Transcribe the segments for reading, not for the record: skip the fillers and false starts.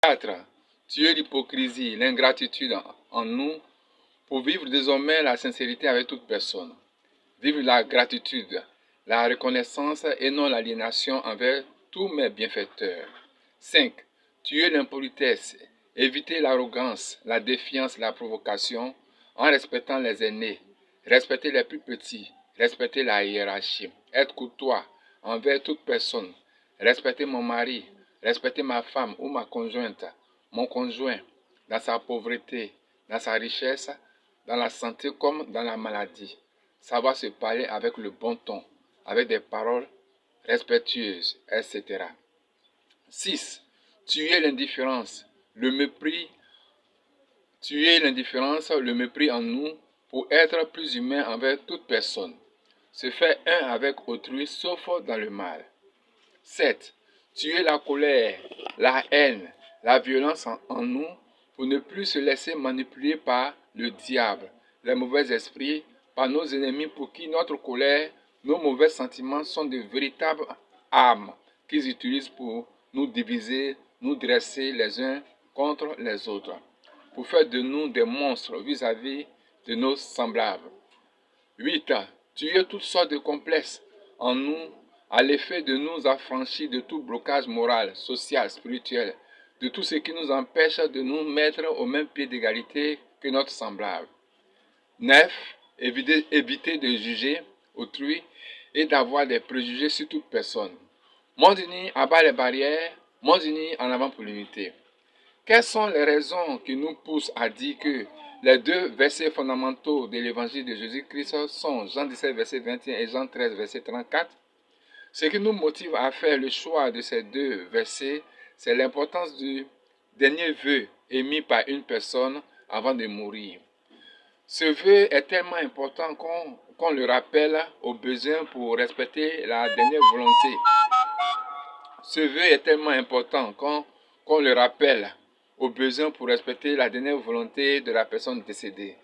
4. Tuer l'hypocrisie, l'ingratitude en nous pour vivre désormais la sincérité avec toute personne. Vivre la gratitude, la reconnaissance et non l'aliénation envers tous mes bienfaiteurs. 5. Tuer l'impolitesse, éviter l'arrogance, la défiance, la provocation en respectant les aînés, respecter les plus petits, respecter la hiérarchie, être courtois envers toute personne, respecter mon mari, respecter ma femme ou ma conjointe, mon conjoint, dans sa pauvreté, dans sa richesse, dans la santé comme dans la maladie. Savoir se parler avec le bon ton, avec des paroles respectueuses, etc. 6. Tuer l'indifférence, le mépris. Tuer l'indifférence, le mépris en nous pour être plus humain envers toute personne. Se faire un avec autrui sauf dans le mal. 7. Tuer la colère, la haine, la violence en nous pour ne plus se laisser manipuler par le diable, les mauvais esprits, par nos ennemis pour qui notre colère, nos mauvais sentiments sont de véritables armes qu'ils utilisent pour nous diviser, nous dresser les uns contre les autres, pour faire de nous des monstres vis-à-vis de nos semblables. 8. Tuer toutes sortes de complexes en nous à l'effet de nous affranchir de tout blocage moral, social, spirituel, de tout ce qui nous empêche de nous mettre au même pied d'égalité que notre semblable. 9. Éviter de juger autrui et d'avoir des préjugés sur toute personne. Monde uni abat les barrières, monde uni en avant pour l'unité. Quelles sont les raisons qui nous poussent à dire que les deux versets fondamentaux de l'évangile de Jésus-Christ sont Jean 17, verset 21 et Jean 13, verset 34? Ce qui nous motive à faire le choix de ces deux versets, c'est l'importance du dernier vœu émis par une personne avant de mourir. Ce vœu est tellement important qu'on le rappelle au besoin pour respecter la dernière volonté. Ce vœu est tellement important qu'on le rappelle au besoin pour respecter la dernière volonté de la personne décédée.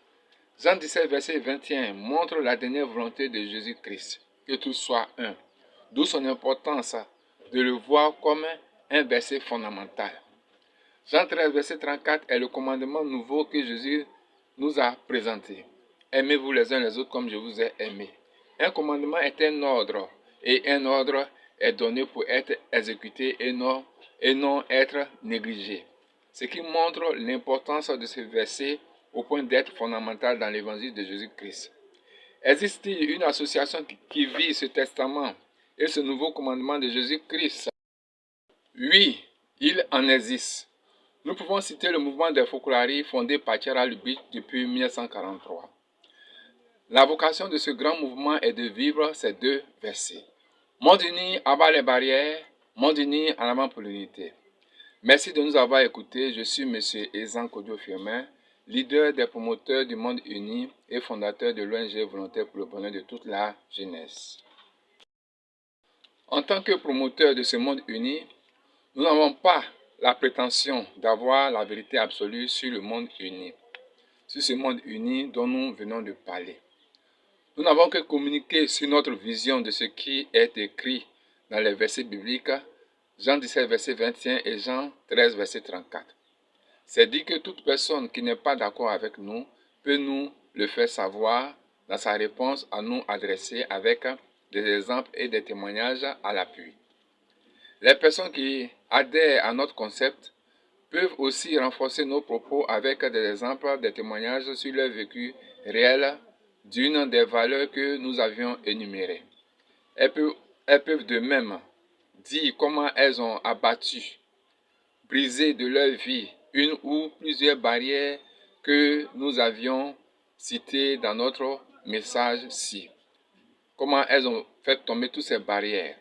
Jean 17, verset 21 montre la dernière volonté de Jésus-Christ, que tout soit un. D'où son importance de le voir comme un verset fondamental. Jean 13, verset 34 est le commandement nouveau que Jésus nous a présenté. Aimez-vous les uns les autres comme je vous ai aimé. Un commandement est un ordre, et un ordre est donné pour être exécuté et non être négligé. Ce qui montre l'importance de ce verset au point d'être fondamental dans l'évangile de Jésus-Christ. Existe-t-il une association qui vit ce testament et ce nouveau commandement de Jésus-Christ? Oui, il en existe. Nous pouvons citer le mouvement des Focolari fondé par Thierry Lubitsch depuis 1943. La vocation de ce grand mouvement est de vivre ces deux versets. Monde uni abat les barrières, monde uni en avant pour l'unité. Merci de nous avoir écoutés. Je suis M. Ezan Kodio-Firmin, leader des promoteurs du Monde Uni et fondateur de l'ONG Volontaire pour le bonheur de toute la jeunesse. En tant que promoteur de ce Monde Uni, nous n'avons pas la prétention d'avoir la vérité absolue sur le Monde Uni, sur ce Monde Uni dont nous venons de parler. Nous n'avons que communiquer sur notre vision de ce qui est écrit dans les versets bibliques, Jean 17, verset 21 et Jean 13, verset 34. C'est dit que toute personne qui n'est pas d'accord avec nous peut nous le faire savoir dans sa réponse à nous adresser avec des exemples et des témoignages à l'appui. Les personnes qui adhèrent à notre concept peuvent aussi renforcer nos propos avec des exemples, des témoignages sur leur vécu réel d'une des valeurs que nous avions énumérées. Elles peuvent de même dire comment elles ont abattu, brisé de leur vie une ou plusieurs barrières que nous avions citées dans notre message-ci. Comment elles ont fait tomber toutes ces barrières.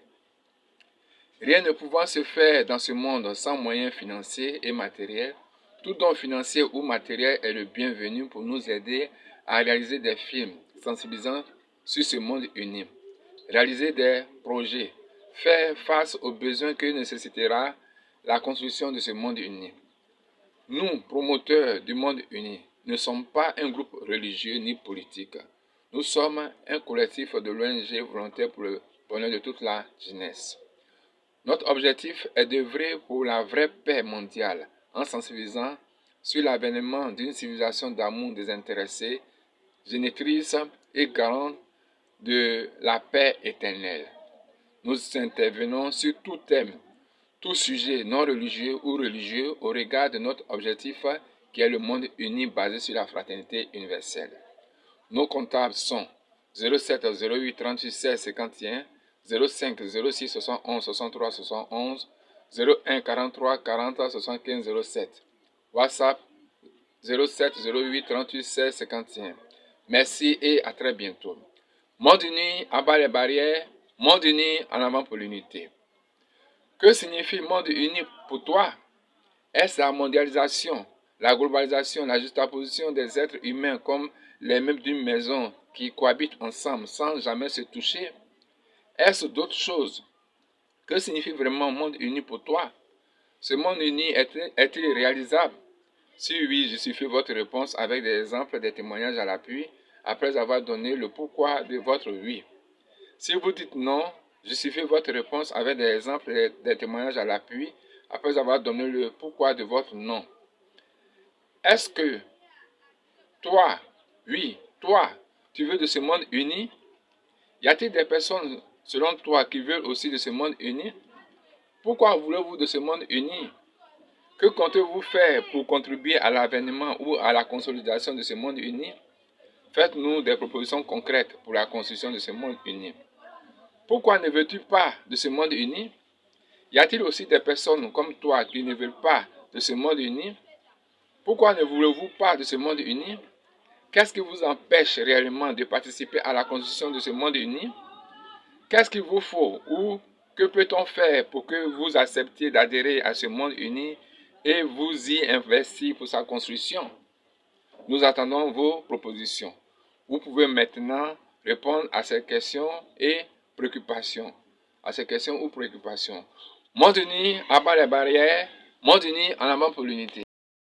Rien ne pouvant se faire dans ce monde sans moyens financiers et matériels, tout don financier ou matériel est le bienvenu pour nous aider à réaliser des films sensibilisants sur ce monde uni, réaliser des projets, faire face aux besoins que nécessitera la construction de ce monde uni. Nous, promoteurs du monde uni, ne sommes pas un groupe religieux ni politique. Nous sommes un collectif de l'ONG Volontaire pour le bonheur de toute la jeunesse. Notre objectif est d'œuvrer pour la vraie paix mondiale en sensibilisant sur l'avènement d'une civilisation d'amour désintéressée, génétrice et garante de la paix éternelle. Nous intervenons sur tout thème, tout sujet non religieux ou religieux au regard de notre objectif qui est le monde uni basé sur la fraternité universelle. Nos comptables sont 07 08 38 16 51, 05 06 71 63 71, 01 43 40 75 07. WhatsApp 07 08 38 16 51. Merci et à très bientôt. Monde uni, abat les barrières. Monde uni, en avant pour l'unité. Que signifie monde uni pour toi? Est-ce la mondialisation, la globalisation, la juxtaposition des êtres humains comme les meubles d'une maison qui cohabitent ensemble sans jamais se toucher? Est-ce d'autres choses? Que signifie vraiment monde uni pour toi? Ce monde uni est-il réalisable? Si oui, justifiez votre réponse avec des exemples, des témoignages à l'appui, après avoir donné le pourquoi de votre oui. Si vous dites non, justifiez votre réponse avec des exemples, des témoignages à l'appui, après avoir donné le pourquoi de votre non. Est-ce que toi, oui, toi, tu veux de ce monde uni? Y a-t-il des personnes, selon toi, qui veulent aussi de ce monde uni? Pourquoi voulez-vous de ce monde uni? Que comptez-vous faire pour contribuer à l'avènement ou à la consolidation de ce monde uni? Faites-nous des propositions concrètes pour la construction de ce monde uni. Pourquoi ne veux-tu pas de ce monde uni? Y a-t-il aussi des personnes comme toi qui ne veulent pas de ce monde uni? Pourquoi ne voulez-vous pas de ce monde uni? Qu'est-ce qui vous empêche réellement de participer à la construction de ce monde uni? Qu'est-ce qu'il vous faut ou que peut-on faire pour que vous acceptiez d'adhérer à ce monde uni et vous y investir pour sa construction? Nous attendons vos propositions. Vous pouvez maintenant répondre à ces questions et préoccupations. Monde uni, abat les barrières. Monde uni, en avant pour l'unité.